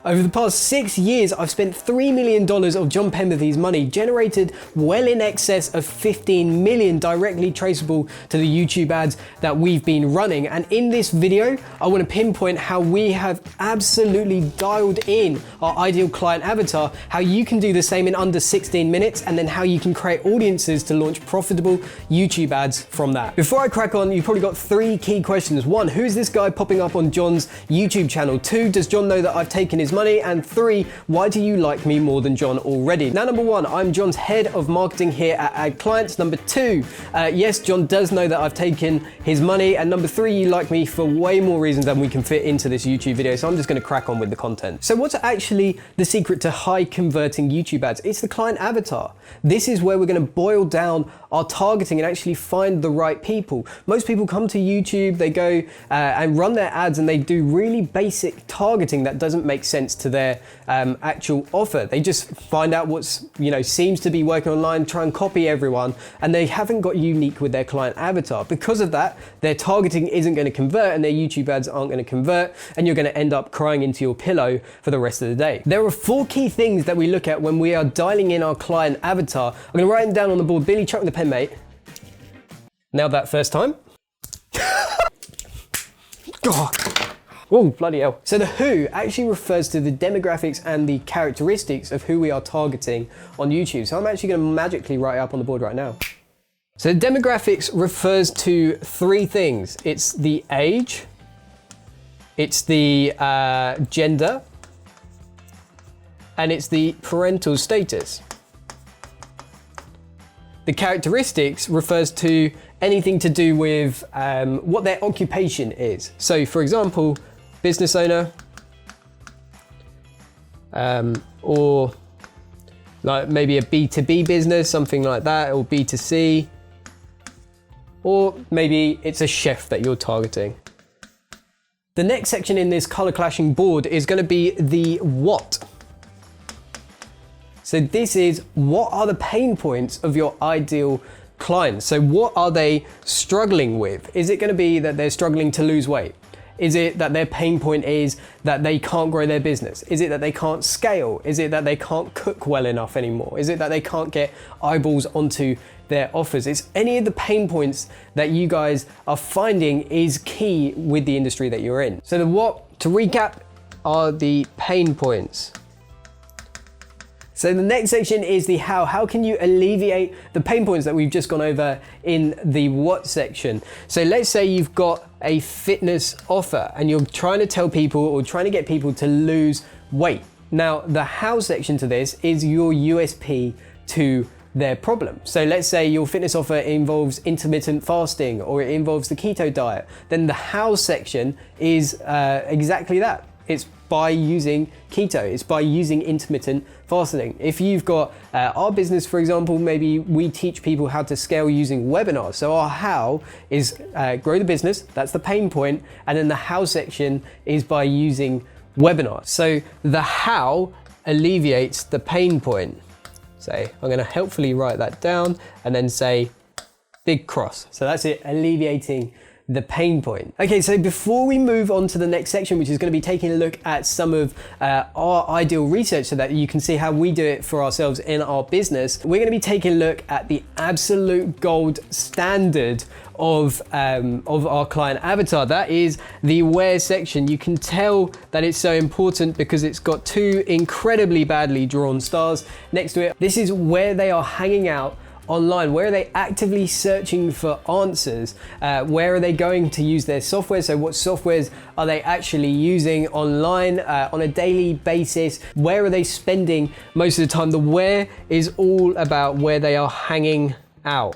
Over the past 6 years, I've spent $3 million of John Penberthy's money, generated well in excess of 15 million directly traceable to the YouTube ads that we've been running. And in this video, I want to pinpoint how we have absolutely dialed in our ideal client avatar, how you can do the same in under 16 minutes, and then how you can create audiences to launch profitable YouTube ads from that. Before I crack on, you've probably got 3 key questions. 1, who is this guy popping up on John's YouTube channel? 2, does John know that I've taken his money? And 3, why do you like me more than John already? Now, number 1, I'm John's head of marketing here at AdClients. Number 2, yes, John does know that I've taken his money. And number 3, you like me for way more reasons than we can fit into this YouTube video. So I'm just going to crack on with the content. So what's actually the secret to high converting YouTube ads? It's the client avatar. This is where we're going to boil down our targeting and actually find the right people. Most people come to YouTube, they go and run their ads, and they do really basic targeting that doesn't make sense to their actual offer. They just find out what's, seems to be working online, try and copy everyone, and they haven't got unique with their client avatar. Because of that, their targeting isn't going to convert and their YouTube ads aren't going to convert, and you're going to end up crying into your pillow for the rest of the day. There are 4 key things that we look at when we are dialing in our client avatar. I'm going to write them down on the board. Billy, chuck the pen, mate. Now that first time. God. Oh, bloody hell. So the who actually refers to the demographics and the characteristics of who we are targeting on YouTube. So I'm actually going to magically write it up on the board right now. So the demographics refers to 3 things. It's the age, it's the gender, and it's the parental status. The characteristics refers to anything to do with what their occupation is. So for example, business owner, or like maybe a B2B business, something like that, or B2C, or maybe it's a chef that you're targeting. The next section in this color clashing board is going to be the what. So this is, what are the pain points of your ideal clients? So what are they struggling with? Is it going to be that they're struggling to lose weight? Is it that their pain point is that they can't grow their business? Is it that they can't scale? Is it that they can't cook well enough anymore? Is it that they can't get eyeballs onto their offers? It's any of the pain points that you guys are finding is key with the industry that you're in. So the what, to recap, are the pain points. So the next section is the how. How can you alleviate the pain points that we've just gone over in the what section? So let's say you've got a fitness offer and you're trying to tell people or trying to get people to lose weight. Now, the how section to this is your USP to their problem. So let's say your fitness offer involves intermittent fasting or it involves the keto diet. Then the how section is exactly that. It's by using keto, it's by using intermittent fasting. If you've got our business, for example, maybe we teach people how to scale using webinars. So our how is grow the business, that's the pain point, and then the how section is by using webinars. So the how alleviates the pain point. So I'm gonna helpfully write that down and then say big cross. So that's it, alleviating the pain point. Okay, so before we move on to the next section, which is going to be taking a look at some of our ideal research so that you can see how we do it for ourselves in our business, we're going to be taking a look at the absolute gold standard of our client avatar. That is the where section. You can tell that it's so important because it's got 2 incredibly badly drawn stars next to it. This is where they are hanging out online. Where are they actively searching for answers? Where are they going to use their software? So what softwares are they actually using online on a daily basis? Where are they spending most of the time? The where is all about where they are hanging out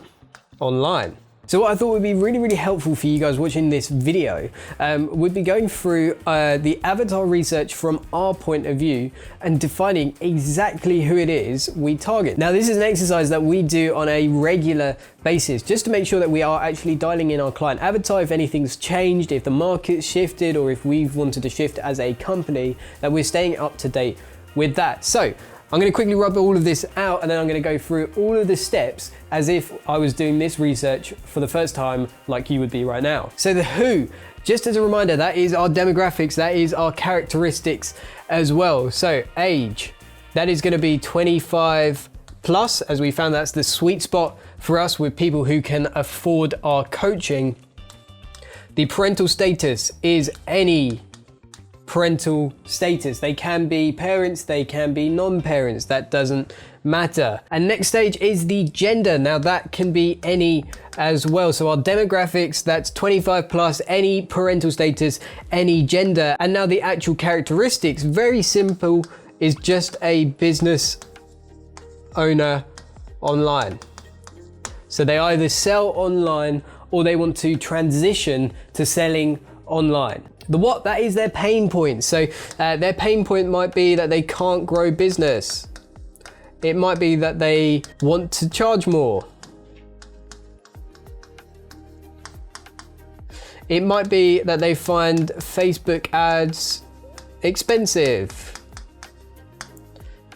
online. So what I thought would be really, really helpful for you guys watching this video would be going through the avatar research from our point of view and defining exactly who it is we target. Now, this is an exercise that we do on a regular basis just to make sure that we are actually dialing in our client avatar. If anything's changed, if the market's shifted, or if we've wanted to shift as a company, that we're staying up to date with that. So I'm going to quickly rub all of this out and then I'm going to go through all of the steps as if I was doing this research for the first time like you would be right now. So the who, Just as a reminder, that is our demographics, that is our characteristics as well. So age, that is going to be 25 plus, as we found that's the sweet spot for us with people who can afford our coaching. The parental status is any parental status. They can be parents, they can be non-parents, that doesn't matter. And next stage is the gender. Now that can be any as well. So our demographics, that's 25 plus, any parental status, any gender. And now the actual characteristics, very simple, is just a business owner online. So they either sell online or they want to transition to selling online. The what, that is their pain point. So their pain point might be that they can't grow business. It might be that they want to charge more. It might be that they find Facebook ads expensive.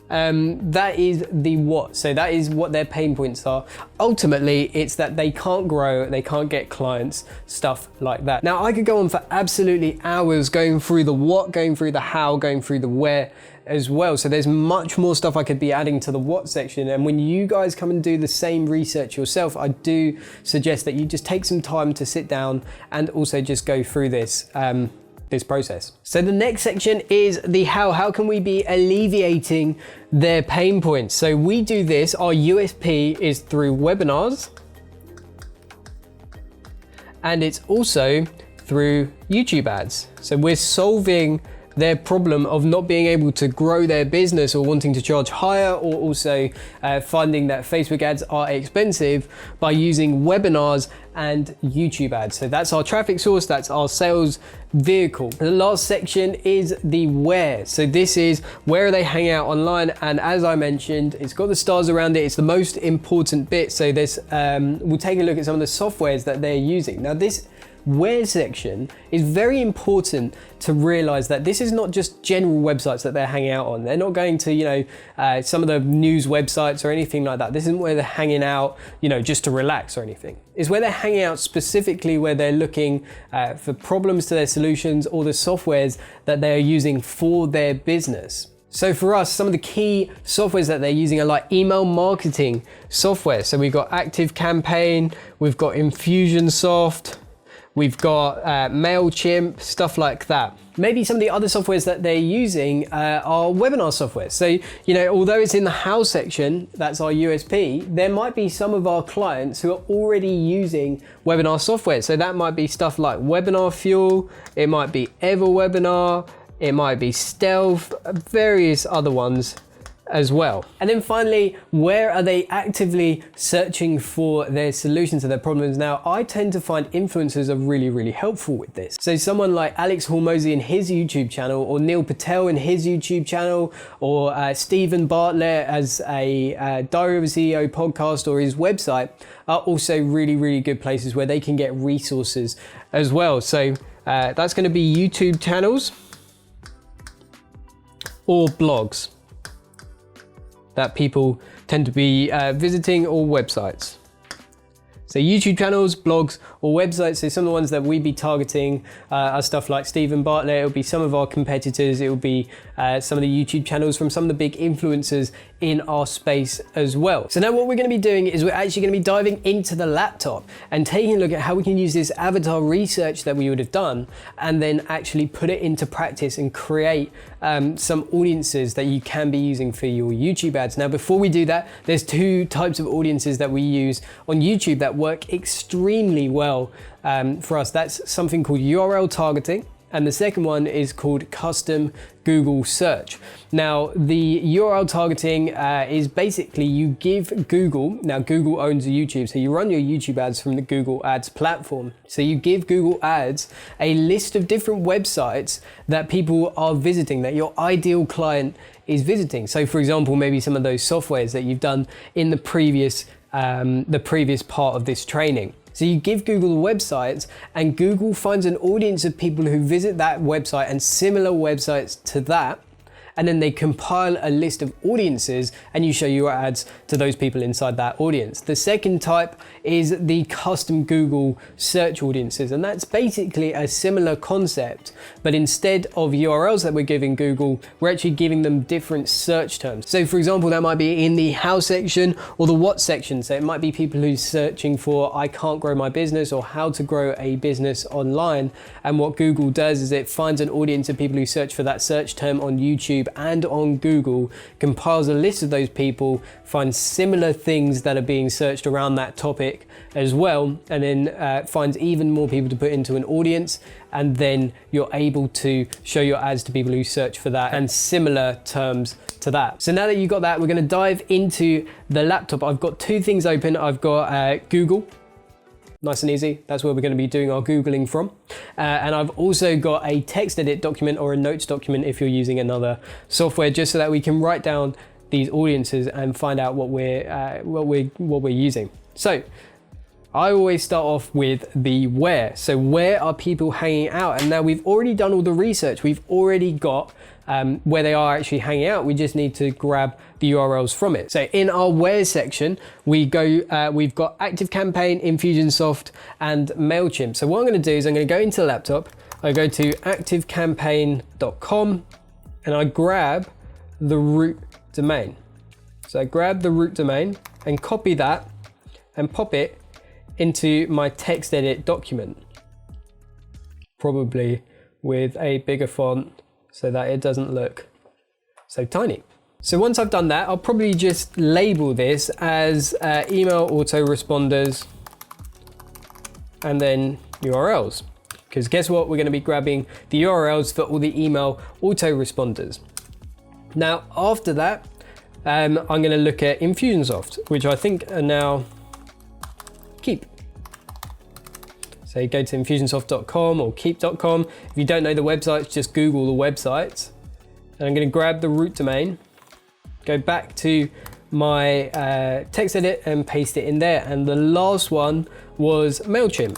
That is the what. So that is what their pain points are. Ultimately, it's that they can't grow, they can't get clients, stuff like that. Now, I could go on for absolutely hours going through the what, going through the how, going through the where as well. So there's much more stuff I could be adding to the what section. And when you guys come and do the same research yourself, I do suggest that you just take some time to sit down and also just go through this process. So the next section is the how. How can we be alleviating their pain points? So we do this, our USP is through webinars, and it's also through YouTube ads. So we're solving their problem of not being able to grow their business or wanting to charge higher, or also finding that Facebook ads are expensive, by using webinars and YouTube ads. So that's our traffic source, that's our sales vehicle. The last section is the where. So this is where they hang out online, and as I mentioned, it's got the stars around it. It's the most important bit. So this, we'll take a look at some of the softwares that they're using. Now this where section is very important to realize that this is not just general websites that they're hanging out on. They're not going to, some of the news websites or anything like that. This isn't where they're hanging out, just to relax or anything. It's where they're hanging out specifically, where they're looking for problems to their solutions or the softwares that they're using for their business. So for us, some of the key softwares that they're using are like email marketing software. So we've got ActiveCampaign, we've got Infusionsoft, we've got MailChimp, stuff like that. Maybe some of the other softwares that they're using are webinar software. So, although it's in the how section, that's our USP, there might be some of our clients who are already using webinar software. So that might be stuff like Webinar Fuel, it might be EverWebinar, it might be Stealth, various other ones as well. And then finally, where are they actively searching for their solutions to their problems? Now, I tend to find influencers are really, really helpful with this. So someone like Alex Hormozy in his YouTube channel, or Neil Patel in his YouTube channel, or Stephen Bartlett as a Diary of a CEO podcast, or his website, are also really, really good places where they can get resources as well. So that's going to be YouTube channels or blogs that people tend to be visiting, or websites. So YouTube channels, blogs, or websites. So some of the ones that we'd be targeting are stuff like Stephen Bartlett. It'll be some of our competitors. It will be some of the YouTube channels from some of the big influencers in our space as well. So now what we're going to be doing is we're actually going to be diving into the laptop and taking a look at how we can use this avatar research that we would have done, and then actually put it into practice and create some audiences that you can be using for your YouTube ads. Now, before we do that, there's two types of audiences that we use on YouTube that work extremely well for us. That's something called URL targeting, and the second one is called custom Google search. Now, the URL targeting is basically you give Google, now Google owns YouTube, so you run your YouTube ads from the Google Ads platform. So you give Google Ads a list of different websites that people are visiting, that your ideal client is visiting. So for example, maybe some of those softwares that you've done in the previous part of this training. So you give Google the websites, and Google finds an audience of people who visit that website and similar websites to that, and then they compile a list of audiences and you show your ads to those people inside that audience. The second type is the custom Google search audiences, and that's basically a similar concept, but instead of URLs that we're giving Google, we're actually giving them different search terms. So for example, that might be in the how section or the what section. So it might be people who's searching for I can't grow my business or how to grow a business online. And what Google does is it finds an audience of people who search for that search term on YouTube and on Google, compiles a list of those people, finds similar things that are being searched around that topic as well, and then finds even more people to put into an audience, and then you're able to show your ads to people who search for that and similar terms to that. So now that you've got that, we're going to dive into the laptop. I've got two things open. I've got Google, nice and easy. That's where we're going to be doing our Googling from. And I've also got a text edit document or a notes document if you're using another software, just so that we can write down these audiences and find out what we're using. So I always start off with the where. So where are people hanging out? And now we've already done all the research. We've already got where they are actually hanging out. We just need to grab the URLs from it. So in our where section, we've got ActiveCampaign, Infusionsoft, and MailChimp. So what I'm going to do is I'm going to go into the laptop. I go to activecampaign.com and I grab the root domain. So I grab the root domain and copy that and pop it into my text edit document, probably with a bigger font so that it doesn't look so tiny. So once I've done that, I'll probably just label this as email autoresponders and then URLs, because guess what? We're going to be grabbing the URLs for all the email autoresponders. Now after that, I'm going to look at Infusionsoft, which I think are now Keep. So you go to infusionsoft.com or keep.com. If you don't know the websites, just Google the websites. And I'm going to grab the root domain, go back to my text edit and paste it in there. And the last one was MailChimp,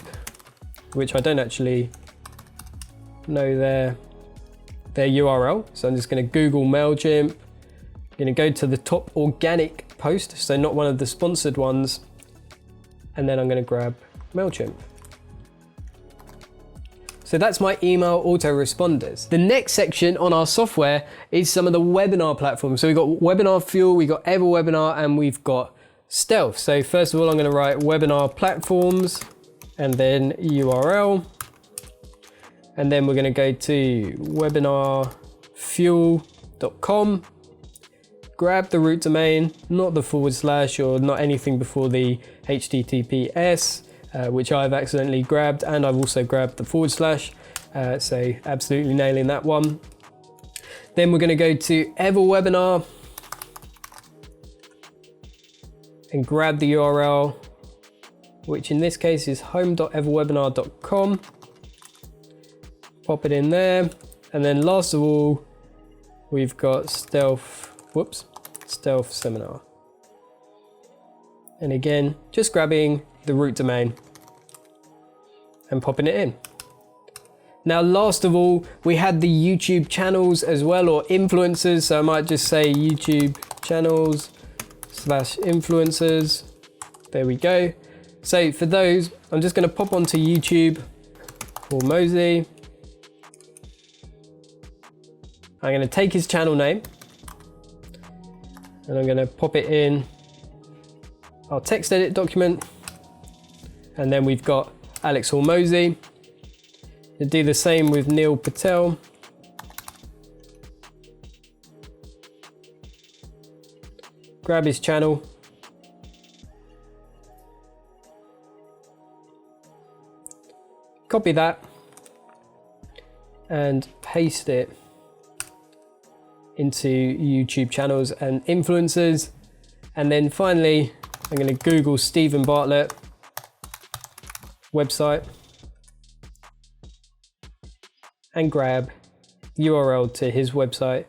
which I don't actually know their URL. So I'm just going to Google MailChimp. I'm going to go to the top organic post, so not one of the sponsored ones. And then I'm going to grab MailChimp. So that's my email autoresponders. The next section on our software is some of the webinar platforms. So we've got Webinar Fuel, we've got EverWebinar, and we've got Stealth. So first of all, I'm going to write webinar platforms and then URL. And then we're going to go to webinarfuel.com. Grab the root domain, not the / or not anything before the HTTPS, which I've accidentally grabbed, and I've also grabbed the /, so absolutely nailing that one. Then we're going to go to EverWebinar and grab the URL, which in this case is home.everwebinar.com. Pop it in there, and then last of all, we've got Stealth Seminar. And again, just grabbing the root domain and popping it in. Now, last of all, we had the YouTube channels as well, or influencers. So I might just say YouTube channels /influencers. There we go. So for those, I'm just going to pop onto YouTube for Mosey. I'm going to take his channel name and I'm going to pop it in our text edit document. And then we've got Alex Hormozy. We'll do the same with Neil Patel. Grab his channel. Copy that and paste it into YouTube channels and influencers. And then finally, I'm going to Google Stephen Bartlett website and grab URL to his website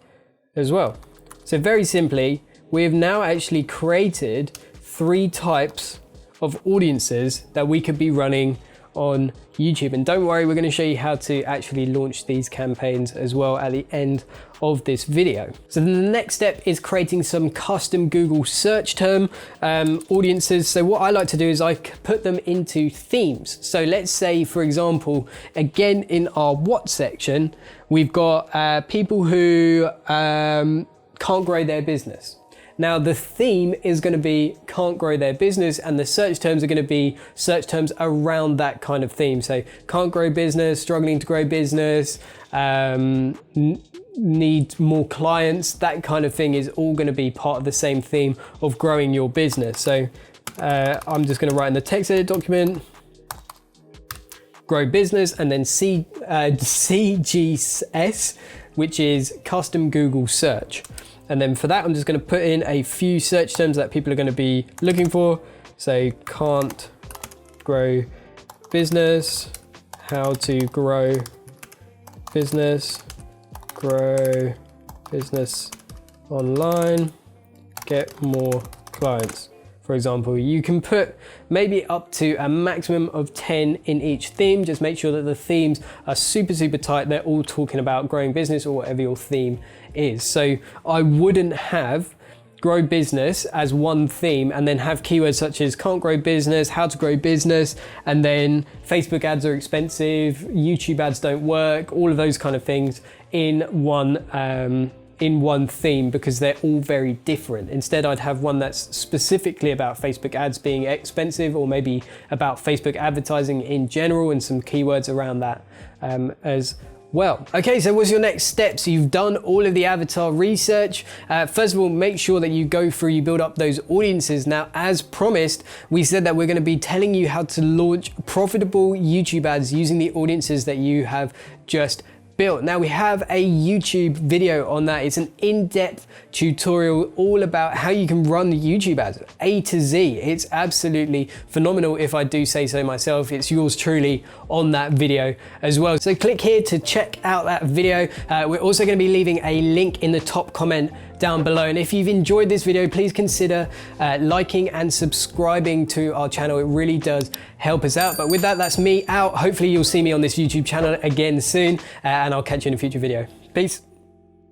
as well. So very simply, we have now actually created 3 types of audiences that we could be running on YouTube. And don't worry, we're going to show you how to actually launch these campaigns as well at the end of this video. So the next step is creating some custom Google search term audiences. So what I like to do is I put them into themes. So let's say, for example, again in our what section, we've got people who can't grow their business. Now the theme is going to be can't grow their business, and the search terms are going to be search terms around that kind of theme. So can't grow business, struggling to grow business, need more clients, that kind of thing is all going to be part of the same theme of growing your business. So I'm just going to write in the text edit document, grow business, and then CGS, which is custom Google search. And then for that, I'm just going to put in a few search terms that people are going to be looking for. So can't grow business, how to grow business, grow business online, get more clients. For example, you can put maybe up to a maximum of 10 in each theme. Just make sure that the themes are super tight. They're all talking about growing business or whatever your theme is. So I wouldn't have grow business as one theme and then have keywords such as can't grow business, how to grow business, and then Facebook ads are expensive, YouTube ads don't work, all of those kind of things in one theme, because they're all very different. Instead, I'd have one that's specifically about Facebook ads being expensive, or maybe about Facebook advertising in general and some keywords around that as well. Okay, so what's your next step? So you've done all of the avatar research. First of all, make sure that you go through, you build up those audiences. Now, as promised, we said that we're going to be telling you how to launch profitable YouTube ads using the audiences that you have just built. Now we have a YouTube video on that. It's an in-depth tutorial all about how you can run YouTube ads A to Z. It's absolutely phenomenal, if I do say so myself. It's yours truly on that video as well. So click here to check out that video. We're also going to be leaving a link in the top comment down below. And if you've enjoyed this video, please consider liking and subscribing to our channel. It really does help us out. But with that, that's me out. Hopefully you'll see me on this YouTube channel again soon, and I'll catch you in a future video. Peace.